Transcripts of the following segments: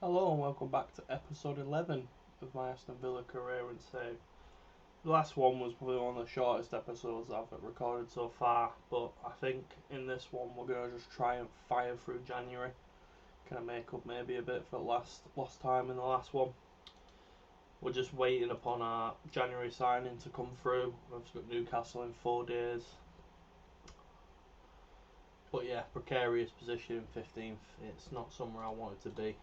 Hello and welcome back to episode 11 of my Aston Villa career and save. The last one was probably one of the shortest episodes I've recorded so far, but I think in this one we're going to just try and fire through January. Kind of make up maybe a bit for lost time in the last one. We're just waiting upon our January signing to come through. We've got Newcastle in 4 days. But yeah, precarious position, 15th. It's not somewhere I wanted to be.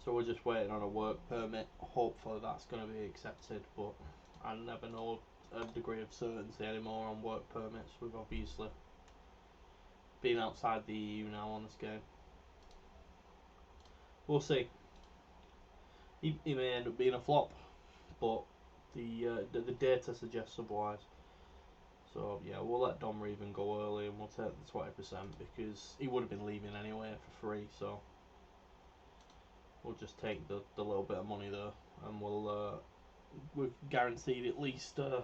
So we're just waiting on a work permit. Hopefully that's going to be accepted, but I never know a degree of certainty anymore on work permits. We've obviously been outside the EU now on this game. We'll see. He may end up being a flop, but the data suggests otherwise. So yeah, we'll let Dom Reven go early and we'll take the 20% because he would have been leaving anyway for free. So we'll just take the little bit of money there, and we've guaranteed at least a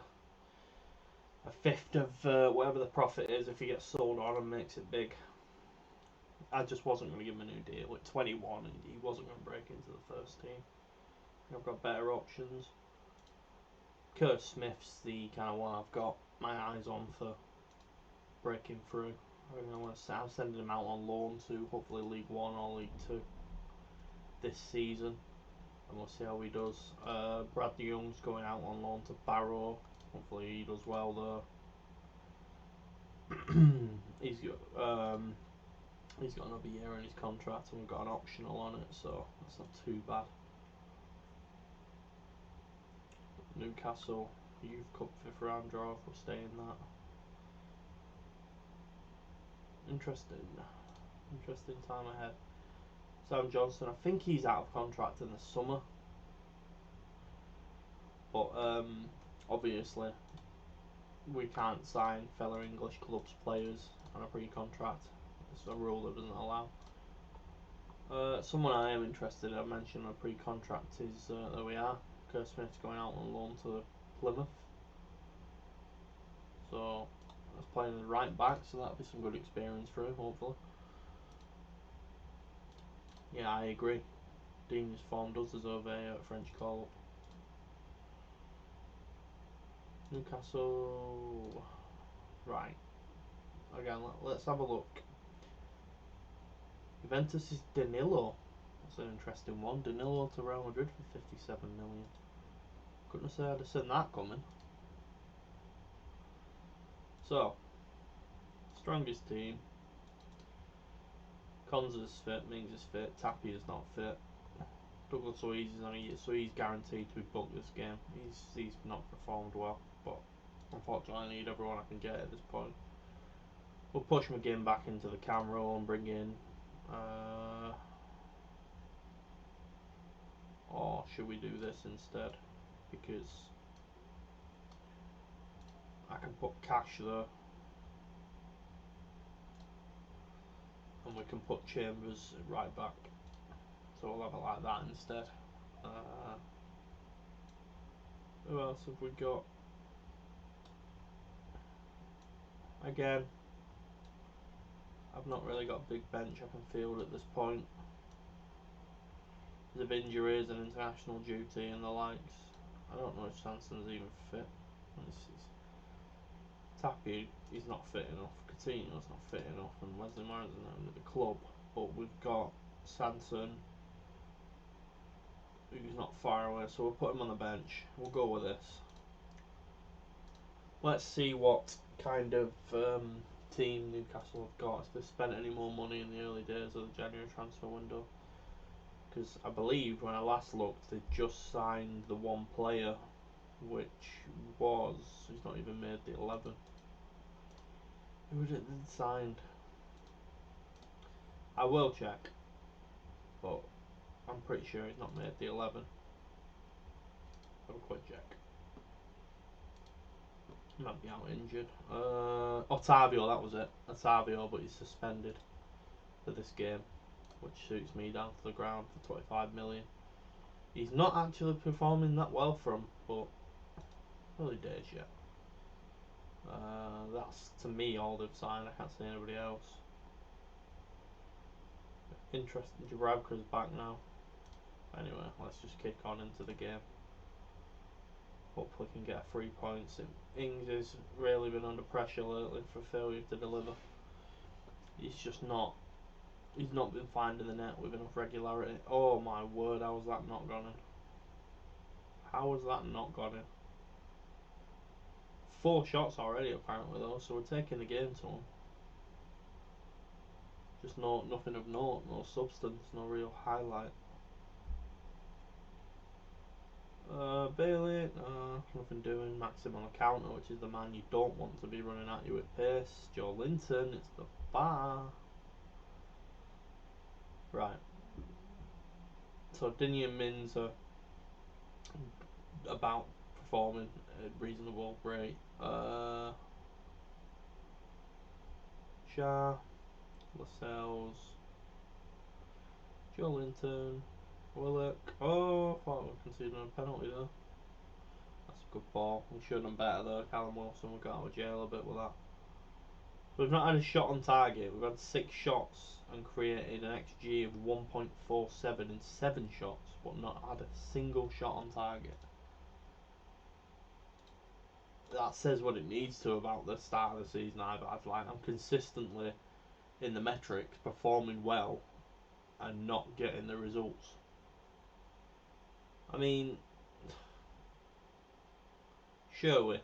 fifth of whatever the profit is if he gets sold on and makes it big. I just wasn't going to give him a new deal at 21, and he wasn't going to break into the first team. I've got better options. Curtis Smith's the kind of one I've got my eyes on for breaking through. I'm sending him out on loan to hopefully League One or League Two this season, and we'll see how he does. Bradley Young's going out on loan to Barrow. Hopefully he does well there. He's got another year in his contract, and we've got an optional on it, so that's not too bad. Newcastle Youth Cup 5th round draw, if we're staying that. Interesting time ahead. Sam Johnson, I think he's out of contract in the summer, but obviously we can't sign fellow English clubs players on a pre-contract. It's a rule that doesn't allow. Someone I am interested in, I mentioned on a pre-contract, is there we are. Curtis Smith's going out on loan to Plymouth. So that's playing the right back, so that'll be some good experience for him, hopefully. Yeah, I agree. Dean's form does deserve a French call-up. Newcastle. Right. Again, let's have a look. Juventus is Danilo. That's an interesting one. Danilo to Real Madrid for 57 million. Couldn't have said I'd have seen that coming. So, strongest team. Konza's fit, Mings is fit, Tapia is not fit. Douglas Luiz is on a year, so he's guaranteed to be booked this game. He's not performed well, but unfortunately I need everyone I can get at this point. We'll push McGinn back into the camera and bring in or should we do this instead? Because I can put Cash there, and we can put Chambers right back. So we'll have it like that instead. Who else have we got? Again, I've not really got a big bench I can field at this point. Because of injuries and international duty and the likes. I don't know if Sanson's even fit. Tapia, he's not fit enough. Coutinho's not fit enough, and Wesley Morris is not under the club. But we've got Sanson, who's not far away, so we'll put him on the bench. We'll go with this. Let's see what kind of team Newcastle have got. If they've spent any more money in the early days of the January transfer window. Because I believe when I last looked, they just signed the one player, which was, he's not even made the 11. Who did it signed? I will check, but I'm pretty sure he's not made the 11. Have a quick check. He might be out injured. Otavio, that was it. Otavio, but he's suspended for this game, which suits me down to the ground for 25 million. He's not actually performing that well for him, but early days yet. That's to me all they've signed. I can't see anybody else. Interesting. Dubravka's back now. Anyway, let's just kick on into the game. Hopefully can get a 3 points. Ings has really been under pressure lately for failure to deliver. He's just not. He's not been finding the net with enough regularity. Oh my word, how has that not gone in? How has that not gone in? 4 shots already apparently though, so we're taking the game to him. Just nothing of note, no substance, no real highlight. Bailey, nothing doing. Maxim on the counter, which is the man you don't want to be running at you with pace. Joe Linton, it's the bar. Right. So Dinny and Mins are about performing at reasonable rate. Shah, Lascelles, Joe Linton, Willock. Oh, I thought we conceded a penalty there. That's a good ball. We should have done better though. Callum Wilson, we got out of jail a bit with that. We've not had a shot on target. We've had 6 shots and created an XG of 1.47 in 7 shots, but not had a single shot on target. That says what it needs to about the start of the season. I'm consistently in the metrics, performing well, and not getting the results. I mean, surely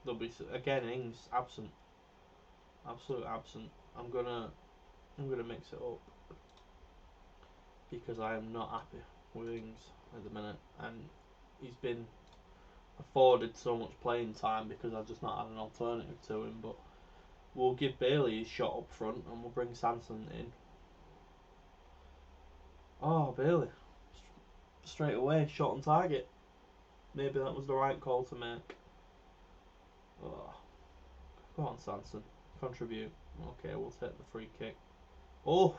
there'll be again Ings absent, absolute absent. I'm gonna mix it up because I am not happy with Ings at the minute, and he's been afforded so much playing time because I've just not had an alternative to him. But we'll give Bailey his shot up front, and we'll bring Sanson in. Oh, Bailey, straight away shot on target. Maybe that was the right call to make. Oh, go on, Sanson, contribute. Okay, we'll take the free kick. Oh,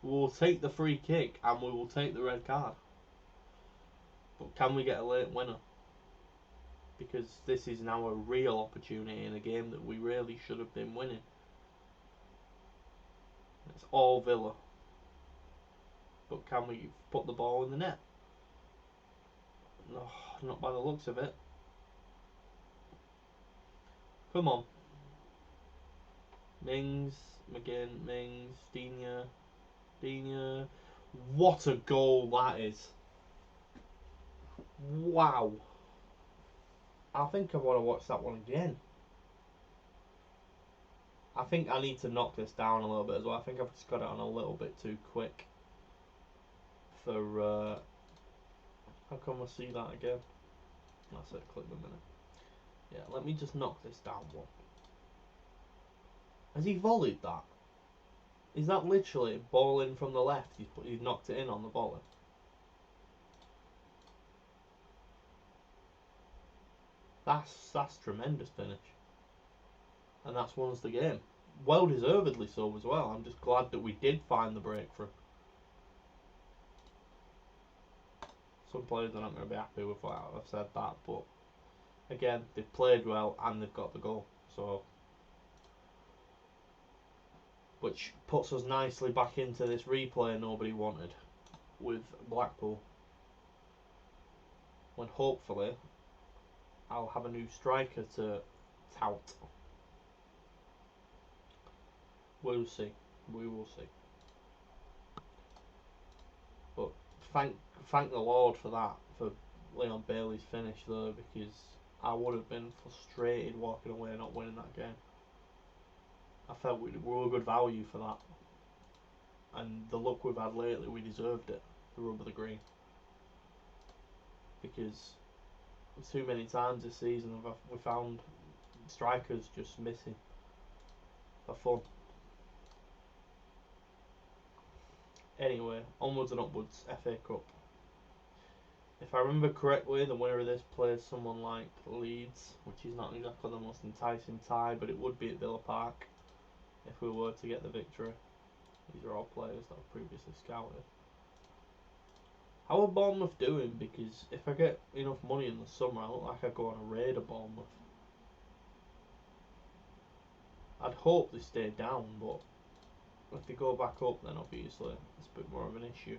we'll take the free kick, and we will take the red card. But can we get a late winner? Because this is now a real opportunity in a game that we really should have been winning. It's all Villa. But can we put the ball in the net? No, not by the looks of it. Come on. Mings, McGinn, Mings, Dina. What a goal that is. Wow. I think I want to watch that one again. I think I need to knock this down a little bit as well. I think I've just got it on a little bit too quick for how come I see that again? That's it, click the minute. Yeah, let me just knock this down one. Has he volleyed that? Is that literally ball in from the left? He's knocked it in on the volley. That's tremendous finish. And that's won us the game. Well deservedly so as well. I'm just glad that we did find the breakthrough. Some players are not going to be happy with what I've said that, but again, they've played well and they've got the goal. So, which puts us nicely back into this replay nobody wanted with Blackpool. When hopefully I'll have a new striker to tout. We'll see. We will see. But thank the Lord for that, for Leon Bailey's finish though, because I would have been frustrated walking away not winning that game. I felt we were good value for that. And the luck we've had lately, we deserved it, the rub of the green. Because too many times this season we found strikers just missing for fun. Anyway, onwards and upwards, FA Cup. If I remember correctly, the winner of this plays someone like Leeds, which is not exactly the most enticing tie, but it would be at Villa Park if we were to get the victory. These are all players that I've previously scouted. How are Bournemouth doing? Because if I get enough money in the summer, I look like I go on a raid of Bournemouth. I'd hope they stay down, but If they go back up, then obviously it's a bit more of an issue.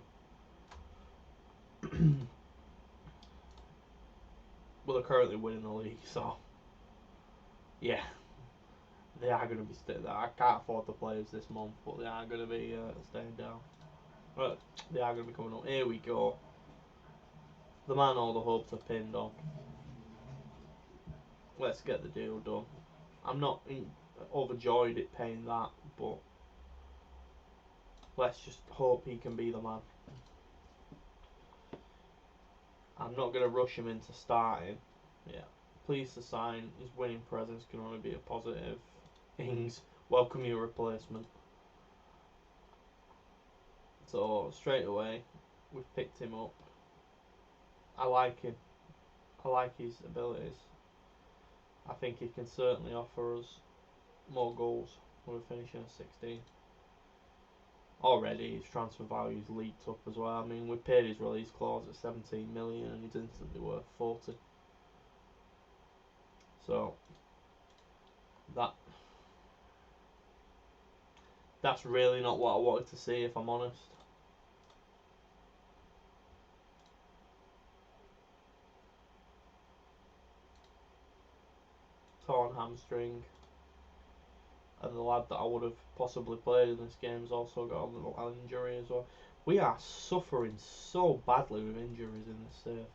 Well, they're currently winning the league, so yeah, they are going to be staying there. I can't afford the players this month, but they are going to be staying down. But they are going to be coming up. Here we go. The man all the hopes are pinned on. Let's get the deal done. I'm not overjoyed at paying that, but let's just hope he can be the man. I'm not going to rush him into starting. Yeah. Pleased to sign. His winning presence can only be a positive. Ings, welcome your replacement. So straight away, we've picked him up. I like him. I like his abilities. I think he can certainly offer us more goals. We're finishing at 16. Already his transfer value is leaked up as well. I mean, we paid his release clause at 17 million and he's instantly worth 40. So that's really not what I wanted to see, if I'm honest. Torn hamstring. And the lad that I would have possibly played in this game has also got a little injury as well. We are suffering so badly with injuries in this save.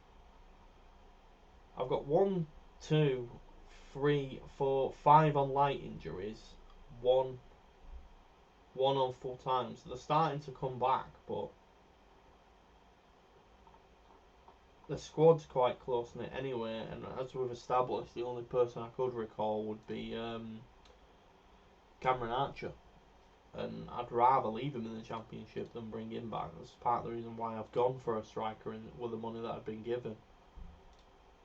I've got 1, 2, 3, 4, 5 on light injuries. One on full time. So they're starting to come back, but the squad's quite close knit anyway. And as we've established, the only person I could recall would be Cameron Archer. And I'd rather leave him in the Championship than bring him back. That's part of the reason why I've gone for a striker with the money that I've been given,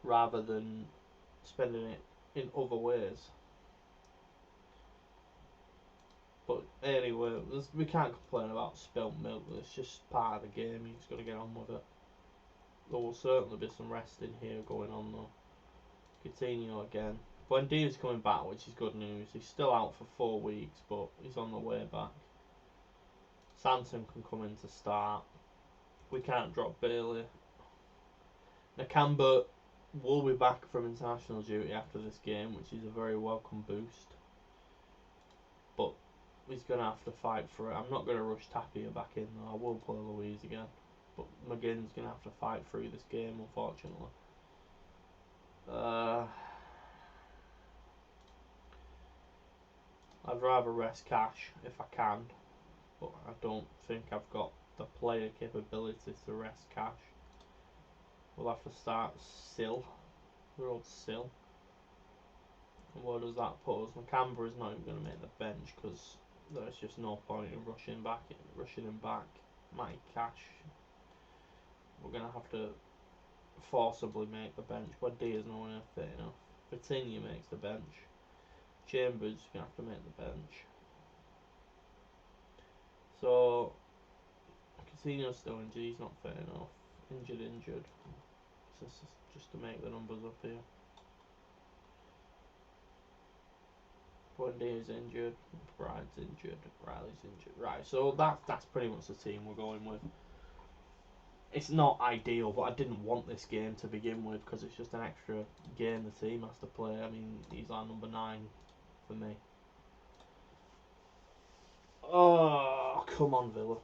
rather than spending it in other ways. But anyway, we can't complain about spilt milk. It's just part of the game. You just got to get on with it. There will certainly be some resting here going on though. Coutinho again. Buendia's coming back, which is good news. He's still out for 4 weeks, but he's on the way back. Santon can come in to start. We can't drop Bailey. Nakamba will be back from international duty after this game, which is a very welcome boost. But he's going to have to fight for it. I'm not going to rush Tapia back in though. I will play Louise again. But McGinn's going to have to fight through this game, unfortunately. I'd rather rest Cash if I can, but I don't think I've got the player capability to rest Cash. We'll have to start Sill. We're old Sill. And where does that put us? Macamber is not even going to make the bench because there's just no point in rushing him back. Mike Cash, we're going to have to forcibly make the bench. Buendia's not going to fit enough. Vitinha makes the bench. Chambers is going to have to make the bench. So Coutinho's still injured. He's not fit enough. Injured. Just to make the numbers up here. Buendia's injured. Bride's injured. Riley's injured. Right, so that's pretty much the team we're going with. It's not ideal, but I didn't want this game to begin with because it's just an extra game the team has to play. I mean, he's our number 9 for me. Oh, come on, Villa.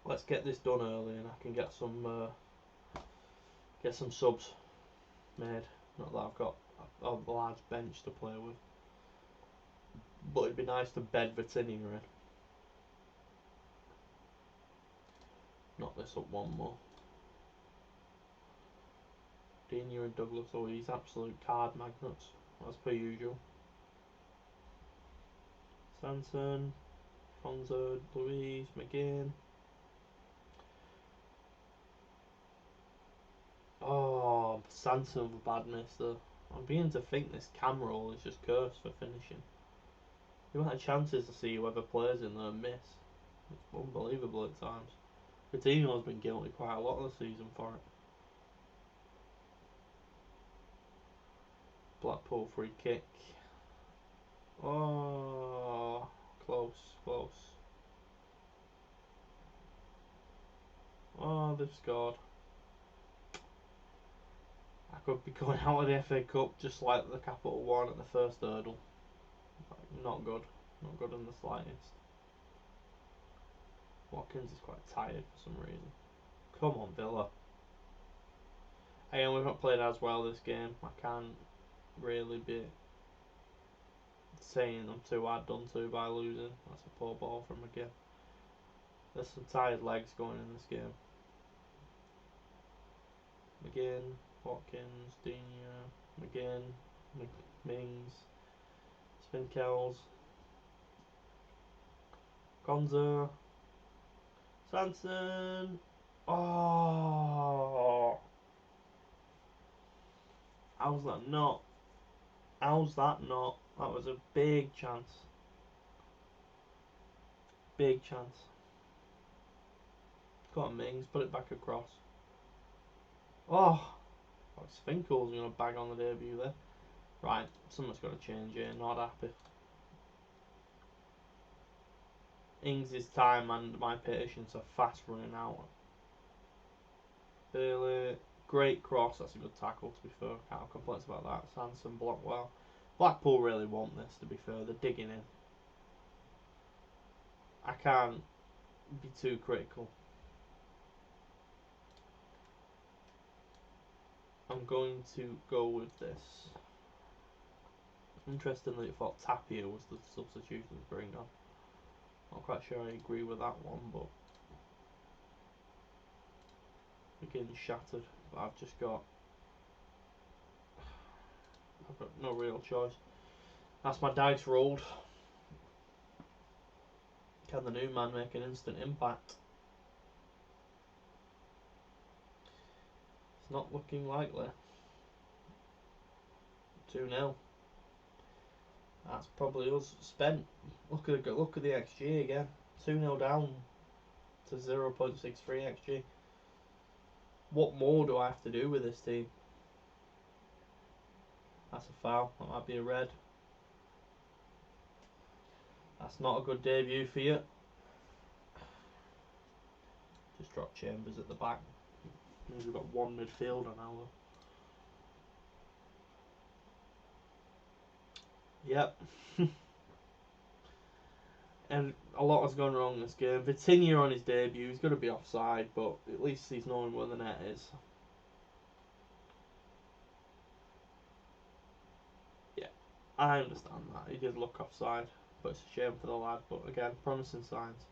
Let's get this done early and I can get some subs made. Not that I've got a large bench to play with. But it'd be nice to bed Vitinha in. Knock this up one more. Dina and Douglas, oh, he's absolute card magnets, as per usual. Sanson, Fonzo, Louise, McGinn. Oh, Sanson with a bad miss though. I'm beginning to think this cam roll is just cursed for finishing. The amount of chances to see whoever plays in there and miss. It's unbelievable at times. Coutinho's been guilty quite a lot of the season for it. Blackpool free kick. Oh, close, close. Oh, they've scored. I could be going out of the FA Cup just like the Capital One at the first hurdle. Not good. Not good in the slightest. Watkins is quite tired for some reason. Come on, Villa. Again, we've not played as well this game. I can't really be saying I'm too hard done to by losing. That's a poor ball from McGinn. There's some tired legs going in this game. McGinn, Watkins, Dina, McGinn, Mings, Spinkels, Konza, Sanson. Oh, how's that not? How's that not? That was a big chance. Big chance. Got on, Mings, put it back across. Oh, Finkel's going to bag on the debut there. Right, something's got to change here. Not happy. Ings' time and my patience are fast running out. Bailey, great cross. That's a good tackle, to be fair. Can't have complaints about that. Sanson blocked well. Blackpool really want this, to be fair. They're digging in. I can't be too critical. I'm going to go with this. Interestingly, I thought Tapia was the substitution to bring on. Not quite sure I agree with that one, but again shattered. But I've got no real choice. That's my dice rolled. Can the new man make an instant impact? It's not looking likely. 2-0. That's probably us spent. Look at the XG again. 2-0 down to 0.63 XG. What more do I have to do with this team? That's a foul. That might be a red. That's not a good debut for you. Just drop Chambers at the back. Means we've got one midfielder now though. Yep. And a lot has gone wrong this game. Vitinha on his debut, he's going to be offside, but at least he's knowing where the net is. Yeah, I understand that. He did look offside, but it's a shame for the lad. But again, promising signs.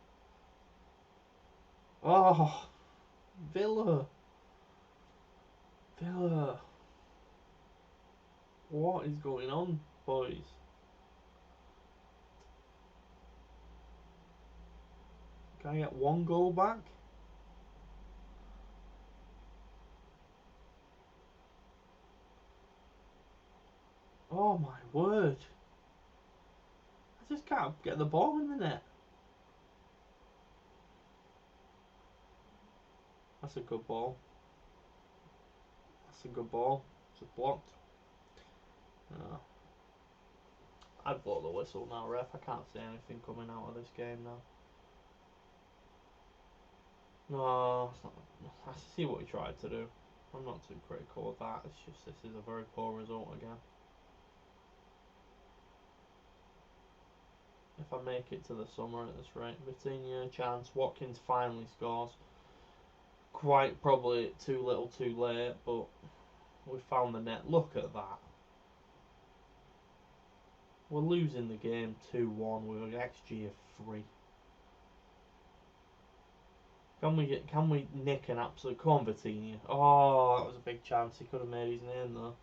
Oh, Villa. Villa. What is going on, boys? Can I get one goal back? Oh my word. I just can't get the ball in the net. That's a good ball. That's a good ball. Just blocked. I'd blow the whistle now, ref. I can't see anything coming out of this game now. No, it's not. I see what he tried to do. I'm not too critical of that. It's just this is a very poor result again. If I make it to the summer at this rate, Vitinha, chance. Watkins finally scores. Quite probably too little too late, but we found the net. Look at that. We're losing the game 2-1 with an XG of 3. Can we nick an absolute? Come on, Vitinha. Oh, that was a big chance. He could have made his name though.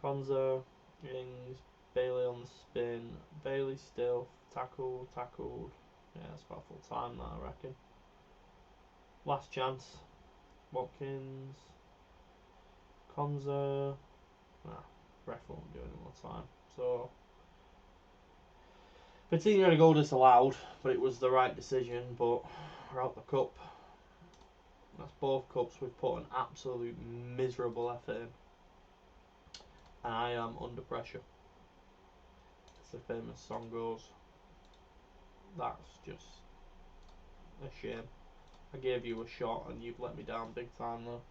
Konza, Ings, Bailey on the spin. Bailey still tackled. Yeah, it's about full time that I reckon. Last chance. Watkins. Konza. Nah, ref won't do any more time. So Vitinha had a goal disallowed, but it was the right decision. But we're out the cup. That's both cups. We've put an absolute miserable effort in, and I am under pressure. the famous song goes. That's just a shame. I gave you a shot and you've let me down big time though.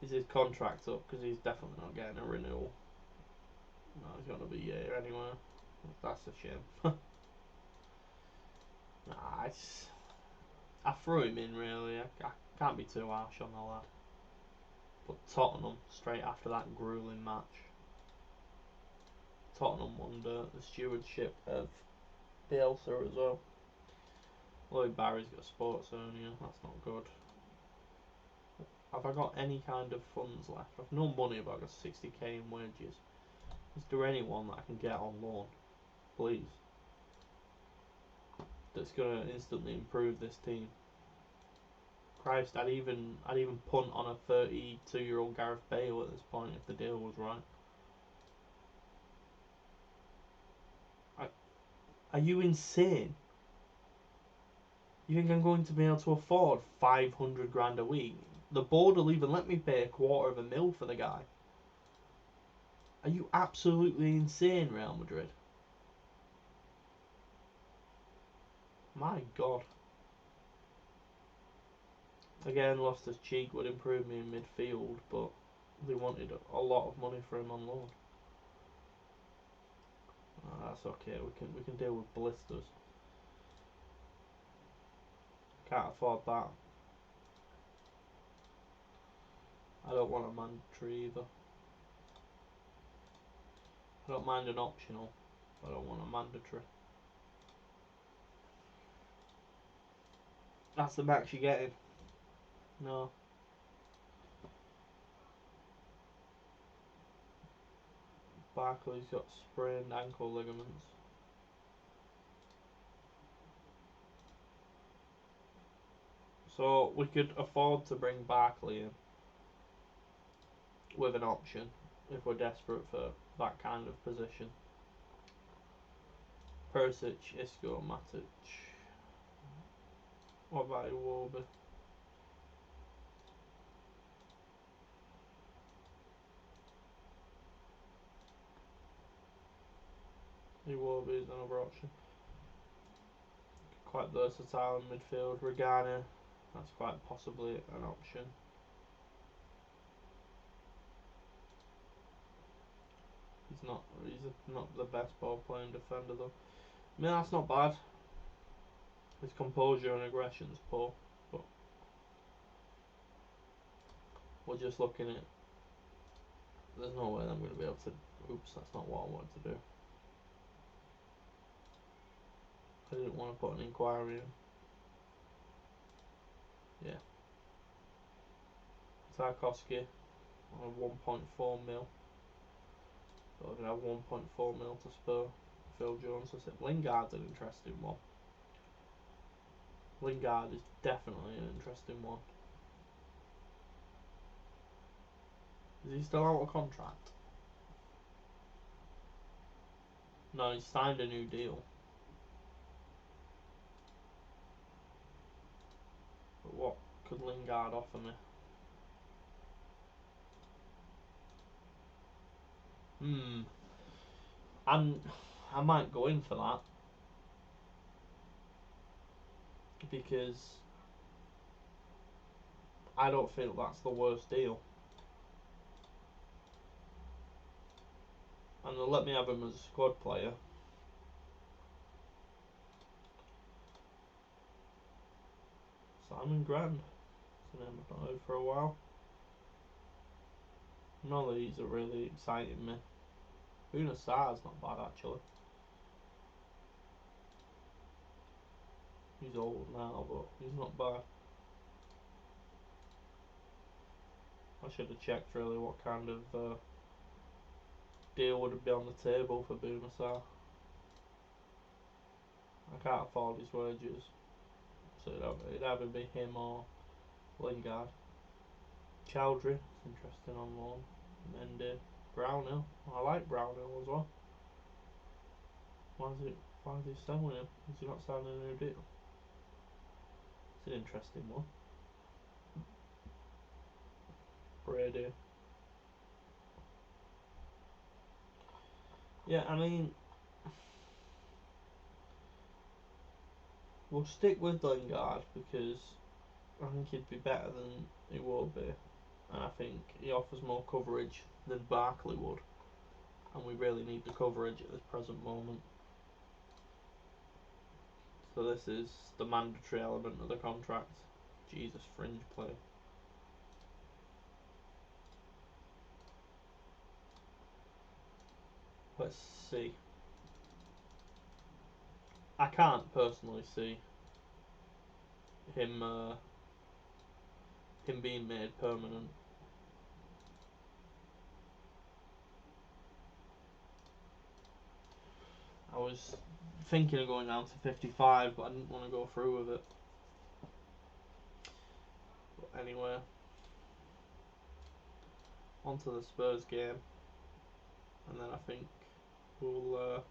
Is his contract up? Because he's definitely not getting a renewal. No, he's going to be here anyway. That's a shame. Nah, I threw him in really. I can't be too harsh on the lad. But Tottenham, straight after that grueling match, Tottenham under the stewardship of Bielsa as well. Lloyd Barry's got sports hernia, that's not good. Have I got any kind of funds left? I've no money, but I've got 60k in wages. Is there anyone that I can get on loan, please? That's gonna instantly improve this team. Christ, I'd even punt on a 32-year-old Gareth Bale at this point if the deal was right. Are you insane? You think I'm going to be able to afford 500 grand a week? The board will even let me pay $250,000 for the guy. Are you absolutely insane, Real Madrid? My God. Again, Loftus-Cheek would improve me in midfield, but they wanted a lot of money for him on loan. Oh, that's okay. We can deal with blisters. Can't afford that. I don't want a mandatory either. I don't mind an optional. I don't want a mandatory. That's the max you're getting. No. Barkley's got sprained ankle ligaments. So we could afford to bring Barkley in with an option if we're desperate for that kind of position. Perisic, Isco, Matic. What about Iwobi? Iwobi is another option. Quite versatile in midfield. Regani, that's quite possibly an option. He's not the best ball playing defender though. I mean, that's not bad. His composure and aggression is poor, but we're just looking at. There's no way I'm going to be able to. Oops, that's not what I wanted to do. I didn't want to put an inquiry in. Yeah. Tarkovsky on 1.4 mil. So we're going to have 1.4 mil to spare. Phil Jones. I said Lingard's an interesting one. Lingard is definitely an interesting one. Is he still out of contract? No, he's signed a new deal. But what could Lingard offer me? I might go in for that because I don't feel that's the worst deal. And they'll let me have him as a squad player. Simon Grand. That's a name I've not heard for a while. None of these are really exciting me. Una Sar's not bad actually. He's old now, but he's not bad. I should have checked really what kind of deal would be on the table for Buna Sarr. I can't afford his wages, so it'd either be him or Lingard. Chowdhury, it's interesting on loan. Mendy, Brownhill. I like Brownhill as well. Why is he selling him? Is he not signing a new deal? It's an interesting one. Brady. Yeah, I mean, we'll stick with Lingard because I think he'd be better than he will be, and I think he offers more coverage than Barkley would, and we really need the coverage at this present moment. So this is the mandatory element of the contract. Jesus, fringe play. Let's see. I can't personally see him him being made permanent. I was thinking of going down to 55, but I didn't want to go through with it. But anyway, on to the Spurs game, and then I think we'll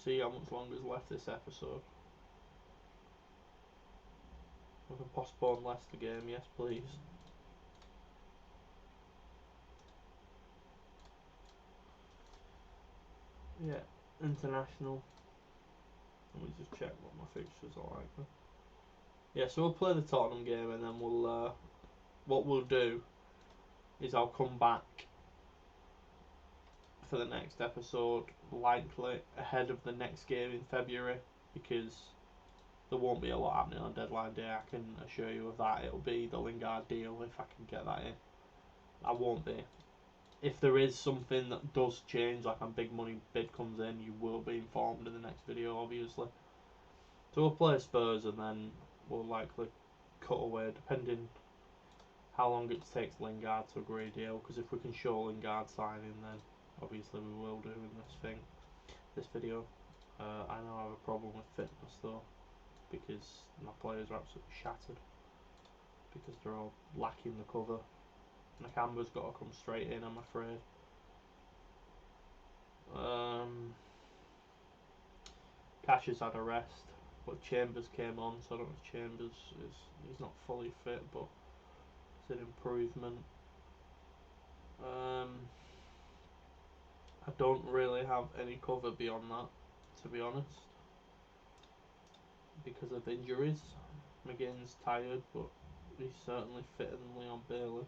see how much longer is left this episode. We can postpone Leicester game, yes please. Yeah, international. Let me just check what my fixtures are like. Yeah, so we'll play the Tottenham game, and then what we'll do is I'll come back for the next episode, likely ahead of the next game in February, because there won't be a lot happening on deadline day. I can assure you of that. It'll be the Lingard deal if I can get that in. I won't be. If there is something that does change, like a big money bid comes in, you will be informed in the next video, obviously. So we'll play Spurs, and then we'll likely cut away, depending how long it takes Lingard to agree a deal. Because if we can show Lingard signing, then obviously we will do in this video. I know I have a problem with fitness though, because my players are absolutely shattered because they're all lacking the cover. Nakamba's got to come straight in, I'm afraid. Cash has had a rest, but Chambers came on, so I don't know if Chambers he's not fully fit, but it's an improvement. I don't really have any cover beyond that, to be honest, because of injuries. McGinn's tired, but he's certainly fitter than Leon Bailey.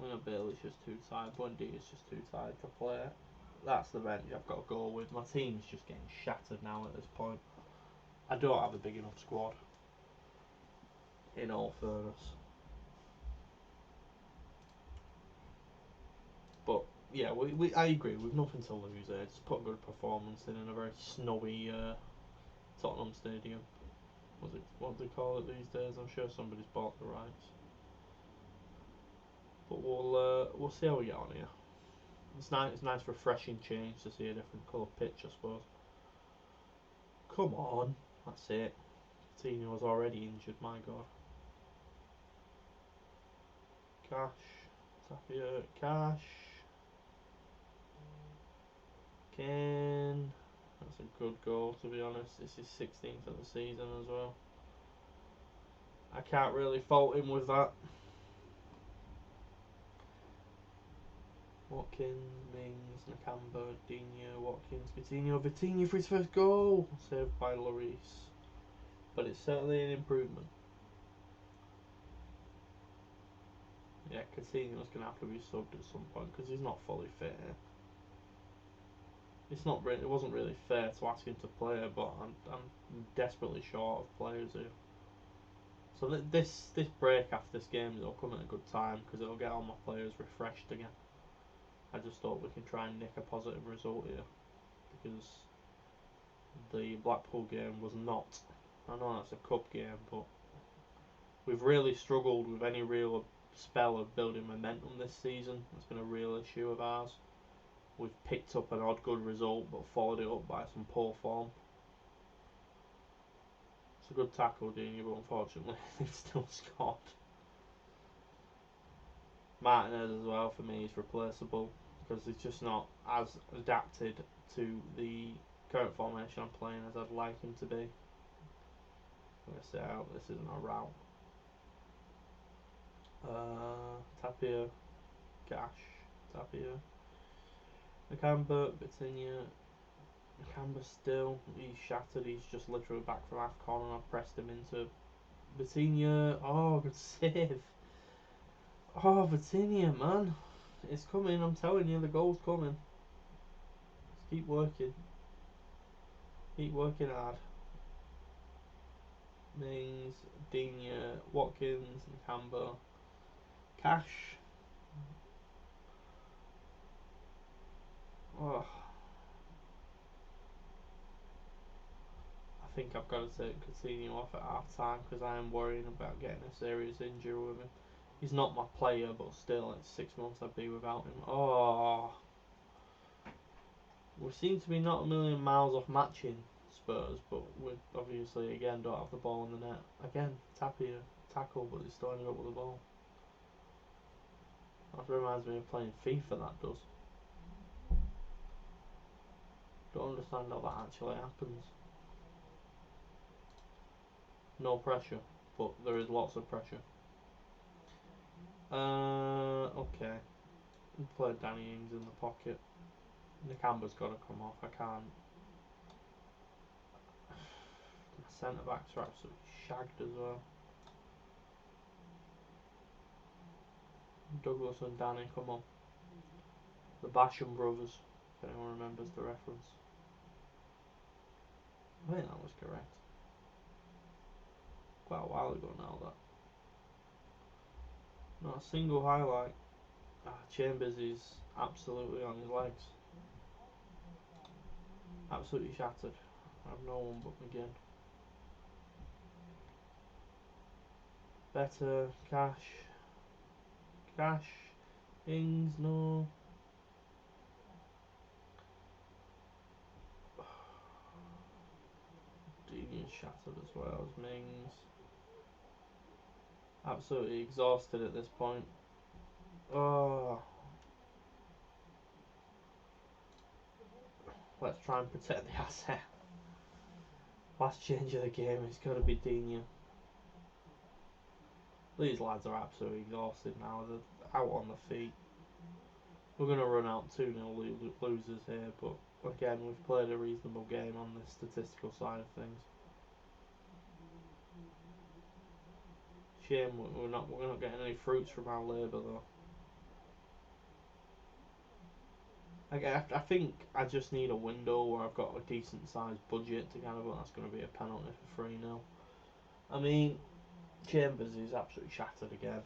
Leon Bailey's just too tired. Buendia's just too tired to play. That's the bench I've got to go with. My team's just getting shattered now at this point. I don't have a big enough squad, in all fairness. But yeah, I agree. We've nothing to lose there. Just put a good performance in a very snowy Tottenham Stadium. What do they call it these days? I'm sure somebody's bought the rights. But we'll see how we get on here. It's nice, refreshing change to see a different colour pitch, I suppose. Come on, that's it. Coutinho's already injured. My God. Cash, Tapia, Cash, Kane. That's a good goal, to be honest. This is 16th of the season as well. I can't really fault him with that. Watkins, Mings, Nakamba, Dino, Watkins, Coutinho, Vitinho for his first goal, saved by Lloris. But it's certainly an improvement. Yeah, Coutinho's going to have to be subbed at some point because he's not fully fit here. It's not really, it wasn't really fair to ask him to play, but I'm desperately short of players here. So this break after this game will come at a good time because it'll get all my players refreshed again. I just thought we can try and nick a positive result here because the Blackpool game was not. I know that's a cup game, but we've really struggled with any real spell of building momentum this season. It's been a real issue of ours. We've picked up an odd good result but followed it up by some poor form. It's a good tackle, Dini, but unfortunately they've still scored. Martinez as well for me is replaceable because he's just not as adapted to the current formation I'm playing as I'd like him to be. I'm going to say out, this isn't a route. Tapia, Cash, Tapia. Nakamba, Bitinia. Nakamba still. He's shattered. He's just literally back from AFCON and I've pressed him into Bitinia. Oh, good save. Oh, Bitinia, man. It's coming, I'm telling you, the goal's coming. Just keep working. Keep working hard. Mings, Dinya, Watkins, Nakamba, Cash. Oh, I think I've got to take Coutinho off at half time because I am worrying about getting a serious injury with him. He's not my player, but still, it's 6 months I'd be without him. Oh, we seem to be not a million miles off matching Spurs, but we obviously again don't have the ball in the net. Again, Tapia tackle, but he's still ended up with the ball. That reminds me of playing FIFA. That does. Don't understand how that actually happens. No pressure, but there is lots of pressure. Okay. We'll play Danny Ings in the pocket. Nakamba's got to come off. I can't. My centre backs are absolutely shagged as well. Douglas and Danny, come on. The Basham brothers, if anyone remembers the reference. I think that was correct. Quite a while ago now, that. Not a single highlight. Chambers is absolutely on his legs. Absolutely shattered. I have no one but McGinn. Better, Cash, Ings, no. Devian shattered as well as Mings. Absolutely exhausted at this point. Oh. Let's try and protect the asset. Last change of the game, it's got to be Dinya. These lads are absolutely exhausted now. They're out on the feet. We're going to run out 2-0 losers here, but again, we've played a reasonable game on the statistical side of things. Shame we're not getting any fruits from our labour though. I think I just need a window where I've got a decent sized budget to kind of, well, that's going to be a penalty for 3-0. I mean, Chambers is absolutely shattered again.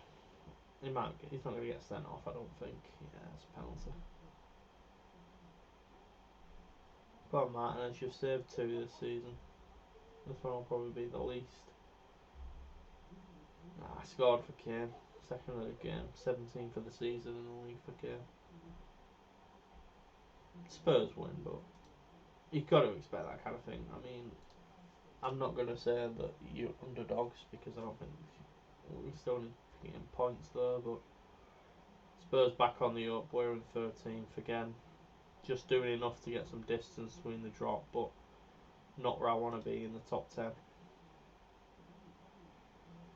He's not going to get sent off, I don't think. Yeah, it's a penalty. Go on, Martinez, you've saved 2 this season. This one will probably be the least. I scored for Kane. Second of the game. 17 for the season in the league for Kane. Spurs win, but you've got to expect that kind of thing. I mean, I'm not going to say that you're underdogs because I don't think we still need to get points there, but Spurs back on the up. We're in 13th again. Just doing enough to get some distance between the drop, but not where I want to be in the top 10.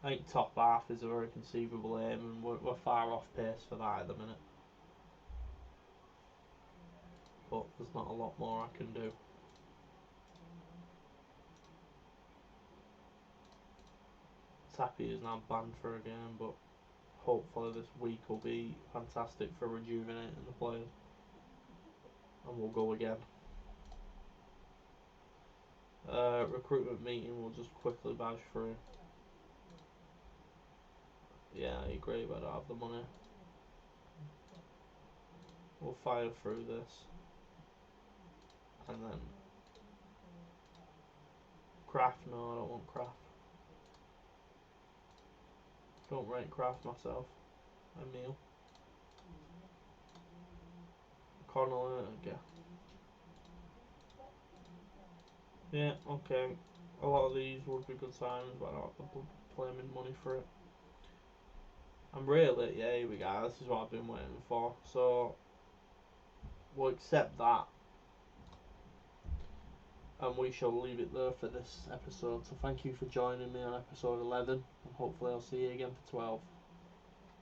I think top half is a very conceivable aim, and we're far off pace for that at the minute. But there's not a lot more I can do. Tapi is now banned for a game, but hopefully this week will be fantastic for rejuvenating the players. And we'll go again. Recruitment meeting, we'll just quickly badge through. Yeah, I agree, but I don't have the money. We'll fire through this. And then Craft, no, I don't want Craft. Don't rate Craft myself. Emil. Connolly, okay. Yeah, okay. A lot of these would be good signings, but I don't have the claiming money for it. I'm really, yeah, here we go. This is what I've been waiting for. So, we'll accept that. And we shall leave it there for this episode. So thank you for joining me on episode 11. And hopefully I'll see you again for 12.